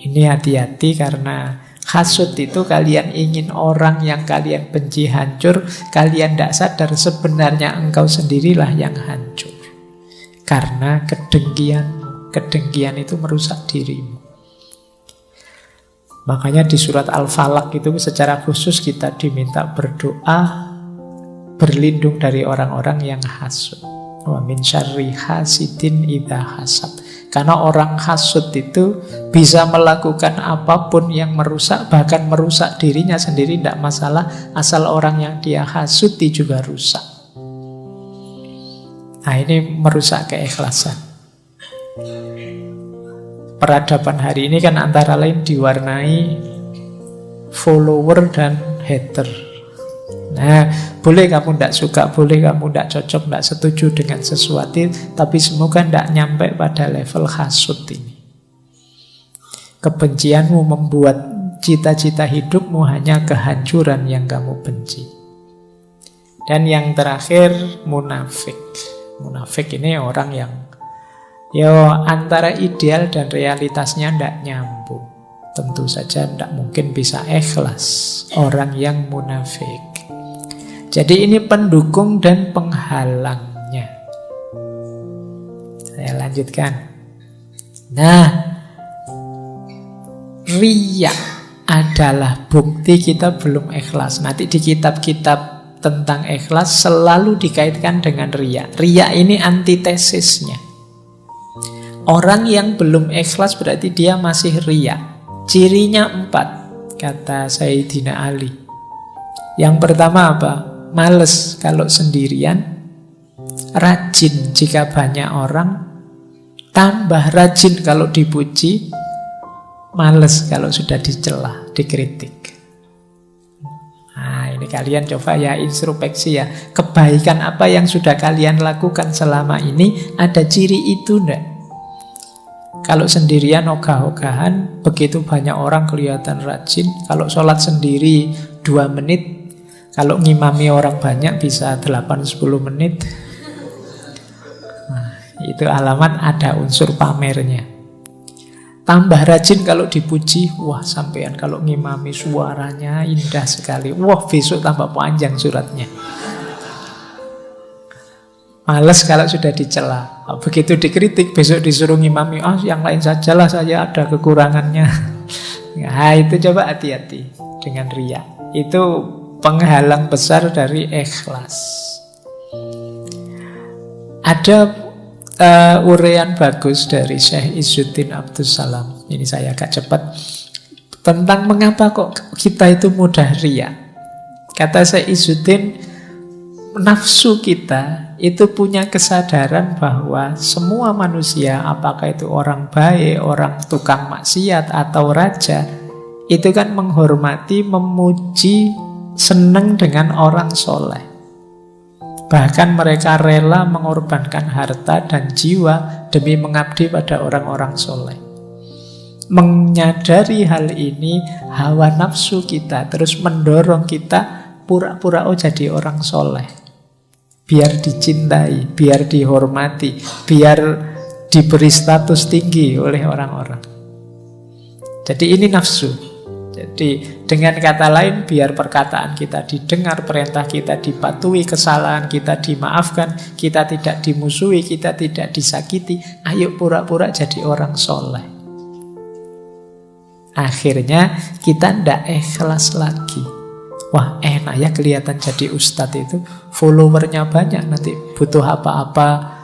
ini hati-hati, karena hasud itu kalian ingin orang yang kalian benci hancur, kalian tidak sadar sebenarnya engkau sendirilah yang hancur. Karena kedengkian itu merusak dirimu. Makanya di surat Al-Falaq itu secara khusus kita diminta berdoa, berlindung dari orang-orang yang hasud. Wa min syarri hasidin idza hasad. Karena orang hasud itu bisa melakukan apapun yang merusak, bahkan merusak dirinya sendiri tidak masalah, asal orang yang dia hasuti juga rusak. Nah, ini merusak keikhlasan. Peradaban hari ini kan antara lain diwarnai follower dan hater. Nah, boleh kamu tidak suka, boleh kamu tidak cocok, tidak setuju dengan sesuatu, tapi semoga tidak nyampe pada level hasud ini. Kebencianmu membuat cita-cita hidupmu hanya kehancuran yang kamu benci. Dan yang terakhir, munafik. Munafik ini orang yang antara ideal dan realitasnya tidak nyambung. Tentu saja tidak mungkin bisa ikhlas orang yang munafik. Jadi ini pendukung dan penghalangnya. Saya lanjutkan. Nah, riya adalah bukti kita belum ikhlas. Nanti di kitab-kitab tentang ikhlas selalu dikaitkan dengan riya. Riya ini antitesisnya. Orang yang belum ikhlas berarti dia masih riya. Cirinya 4, kata Sayyidina Ali. Yang pertama apa? Males kalau sendirian, rajin jika banyak orang, tambah rajin kalau dipuji, males kalau sudah dicela, dikritik. Nah, ini kalian coba ya introspeksi ya. Kebaikan apa yang sudah kalian lakukan selama ini, ada ciri itu enggak? Kalau sendirian ogah-ogahan, begitu banyak orang kelihatan rajin. Kalau sholat sendiri 2 menit, kalau ngimami orang banyak bisa 8-10 menit. Nah, itu alamat ada unsur pamernya. tambah rajin kalau dipuji. Wah, sampean kalau ngimami suaranya indah sekali. Wah, besok tambah panjang suratnya. Males kalau sudah dicela. Begitu dikritik, besok disuruh ngimami, yang lain sajalah, saya ada kekurangannya. Nah, itu coba hati-hati dengan riya. Itu penghalang besar dari ikhlas. Ada uraian bagus dari Syekh Izzuddin Abdus Salam. Ini saya agak cepat. Tentang mengapa kok kita itu mudah riya. Kata Syekh Izzuddin, nafsu kita itu punya kesadaran bahwa semua manusia, apakah itu orang baik, orang tukang maksiat, atau raja, itu kan menghormati, memuji, senang dengan orang soleh. Bahkan mereka rela mengorbankan harta dan jiwa demi mengabdi pada orang-orang soleh. Menyadari hal ini, hawa nafsu kita terus mendorong kita pura-pura jadi orang soleh. Biar dicintai, biar dihormati, biar diberi status tinggi oleh orang-orang. Jadi ini nafsu. Jadi dengan kata lain, biar perkataan kita didengar, perintah kita dipatuhi, kesalahan kita dimaafkan, kita tidak dimusuhi, kita tidak disakiti, ayo pura-pura jadi orang soleh. Akhirnya kita tidak ikhlas lagi. Wah, enak ya kelihatan jadi ustadz itu, followernya banyak, nanti butuh apa-apa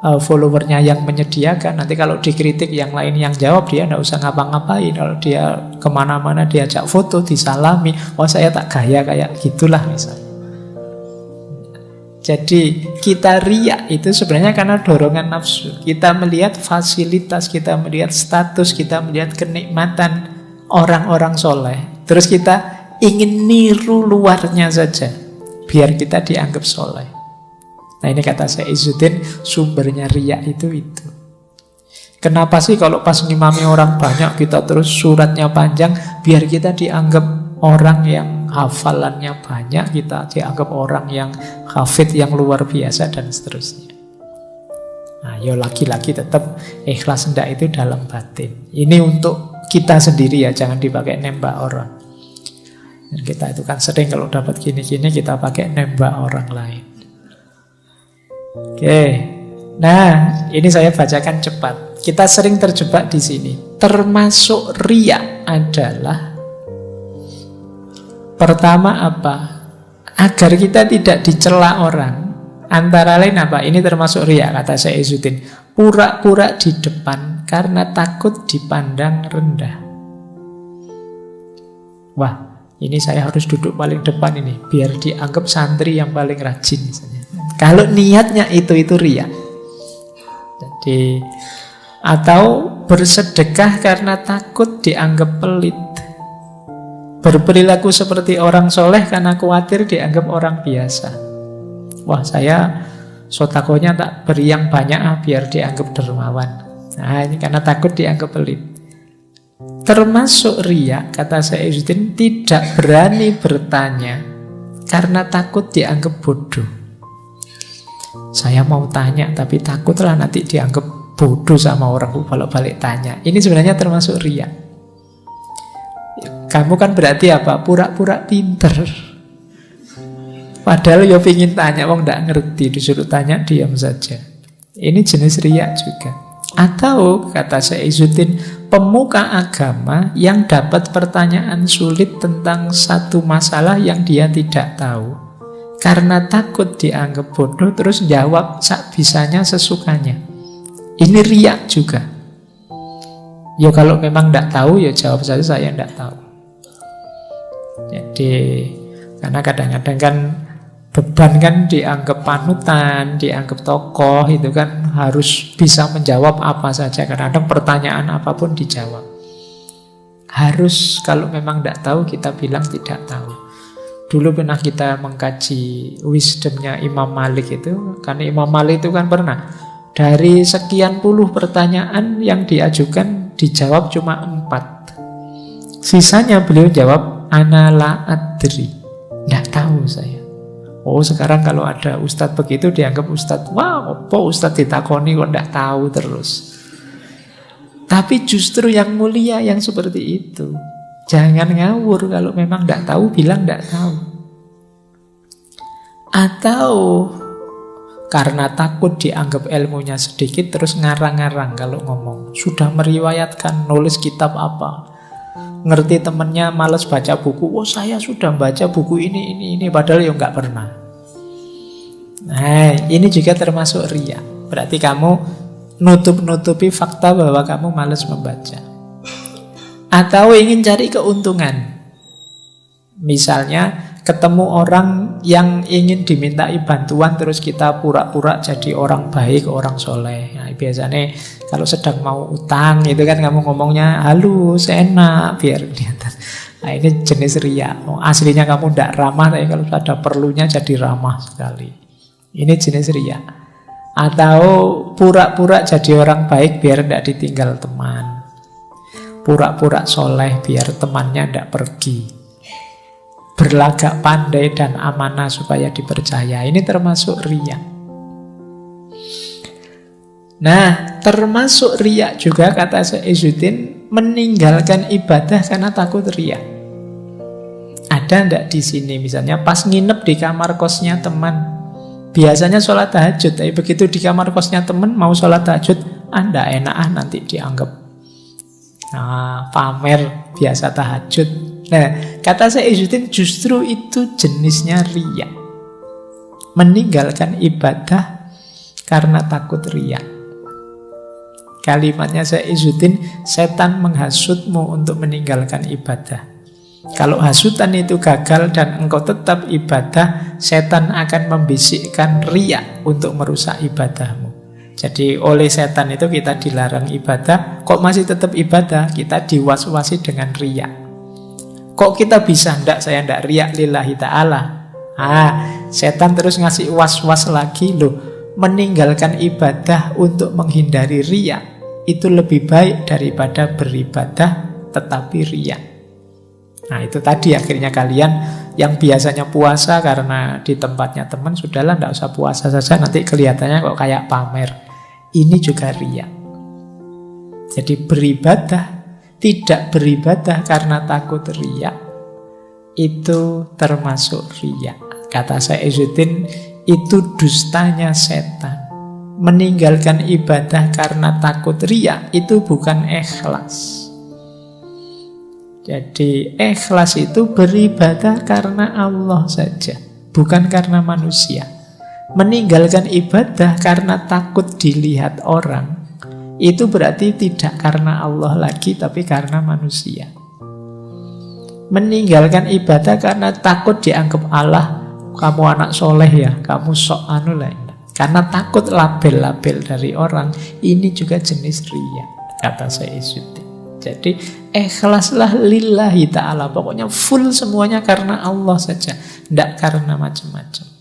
followernya yang menyediakan. Nanti kalau dikritik yang lain yang jawab, dia tidak usah ngapa-ngapain. Kalau dia kemana-mana diajak foto, disalami, wah saya tak gaya kayak gitulah misalnya. Jadi kita riya itu sebenarnya karena dorongan nafsu. Kita melihat fasilitas, kita melihat status, kita melihat kenikmatan orang-orang soleh, terus kita ingin niru luarnya saja biar kita dianggap soleh. Nah, ini kata Syekh Izzuddin, sumbernya riya itu. Kenapa sih kalau pas ngimami orang banyak kita terus suratnya panjang? Biar kita dianggap orang yang hafalannya banyak, kita dianggap orang yang hafid yang luar biasa dan seterusnya. Nah, ya lagi-lagi tetap ikhlas hendak itu dalam batin. Ini untuk kita sendiri ya, jangan dipakai nembak orang. Dan kita itu kan sering kalau dapat gini-gini kita pakai nembak orang lain. Oke, nah ini saya bacakan cepat. Kita sering terjebak di sini. Termasuk riya adalah pertama apa? Agar kita tidak dicela orang. Antara lain apa? Ini termasuk riya kata Syekh Izzuddin. Pura-pura di depan karena takut dipandang rendah. Wah, ini saya harus duduk paling depan ini biar dianggap santri yang paling rajin misalnya. Kalau niatnya itu riya. Jadi atau bersedekah karena takut dianggap pelit. Berperilaku seperti orang soleh karena khawatir dianggap orang biasa. Wah, saya sotakonya tak beri yang banyak biar dianggap dermawan. Nah, ini karena takut dianggap pelit. Termasuk riya, kata Syekh Izzuddin, tidak berani bertanya karena takut dianggap bodoh. Saya mau tanya tapi takutlah nanti dianggap bodoh sama orang kalau balik tanya. Ini sebenarnya termasuk riya. Kamu kan berarti apa? Pura-pura pinter. Padahal ya pingin tanya, wong nggak ngerti, disuruh tanya diam saja. Ini jenis riya juga. Atau kata Syekh Izzuddin, pemuka agama yang dapat pertanyaan sulit tentang satu masalah yang dia tidak tahu, karena takut dianggap bodoh terus jawab sak bisanya sesukanya. Ini riya juga. Ya kalau memang tidak tahu ya jawab saja saya tidak tahu. Jadi karena kadang-kadang kan beban kan dianggap panutan, dianggap tokoh, itu kan harus bisa menjawab apa saja. Kadang-kadang pertanyaan apapun dijawab. Harus kalau memang tidak tahu kita bilang tidak tahu. Dulu pernah kita mengkaji wisdomnya Imam Malik itu. Karena Imam Malik itu kan pernah dari sekian puluh pertanyaan yang diajukan dijawab cuma 4. Sisanya beliau jawab ana la adri, tidak tahu saya. Oh, sekarang kalau ada ustadz begitu dianggap ustadz, wah, apa ustadz ditakoni kok tidak tahu terus. Tapi justru yang mulia yang seperti itu. Jangan ngawur, kalau memang tidak tahu bilang tidak tahu. Atau karena takut dianggap ilmunya sedikit terus ngarang-ngarang kalau ngomong. Sudah meriwayatkan, nulis kitab apa, ngerti temennya males baca buku, oh saya sudah baca buku ini, padahal ya nggak pernah. Nah, ini juga termasuk riya. Berarti kamu nutup-nutupi fakta bahwa kamu males membaca. Atau ingin cari keuntungan. Misalnya ketemu orang yang ingin dimintai bantuan, terus kita pura-pura jadi orang baik, orang soleh. Nah, biasanya kalau sedang mau utang itu kan kamu ngomongnya halus, enak, biar kelihatan. Nah, ini jenis riya. Aslinya kamu tidak ramah, tapi kalau ada perlunya jadi ramah sekali. Ini jenis riya. Atau pura-pura jadi orang baik biar tidak ditinggal teman. Pura-pura soleh biar temannya tidak pergi. Berlagak pandai dan amanah supaya dipercaya. Ini termasuk riya. Nah, termasuk riya juga kata Syekh Izzuddin, meninggalkan ibadah karena takut riya. Ada ndak di sini misalnya pas nginep di kamar kosnya teman, biasanya sholat tahajud, tapi begitu di kamar kosnya teman mau sholat tahajud, anda enak nanti dianggap pamer biasa tahajud. Nah, kata Syekh Izzuddin justru itu jenisnya riya. Meninggalkan ibadah karena takut riya. Kalimatnya Syekh Izzuddin, setan menghasutmu untuk meninggalkan ibadah. Kalau hasutan itu gagal dan engkau tetap ibadah, setan akan membisikkan riya untuk merusak ibadahmu. Jadi oleh setan itu kita dilarang ibadah, kok masih tetap ibadah, kita diwas-wasi dengan riya. Kok kita bisa? Saya ndak riya lillahi ta'ala. Setan terus ngasih was-was lagi, loh, meninggalkan ibadah untuk menghindari riya itu lebih baik daripada beribadah tetapi riya. Nah, itu tadi akhirnya kalian yang biasanya puasa karena di tempatnya teman, sudahlah ndak usah puasa saja, nanti kelihatannya kok kayak pamer. Ini juga riya. Jadi beribadah, tidak beribadah karena takut riya, itu termasuk riya. Kata Syekh Izzuddin, itu dustanya setan. Meninggalkan ibadah karena takut riya itu bukan ikhlas. Jadi ikhlas itu beribadah karena Allah saja, bukan karena manusia. Meninggalkan ibadah karena takut dilihat orang, itu berarti tidak karena Allah lagi, tapi karena manusia. Meninggalkan ibadah karena takut dianggap Allah, kamu anak soleh ya, kamu sok anu lah, karena takut label-label dari orang, ini juga jenis riya, kata Syekh Izzuddin. Jadi ikhlaslah lillahi ta'ala, pokoknya full semuanya karena Allah saja, tidak karena macam-macam.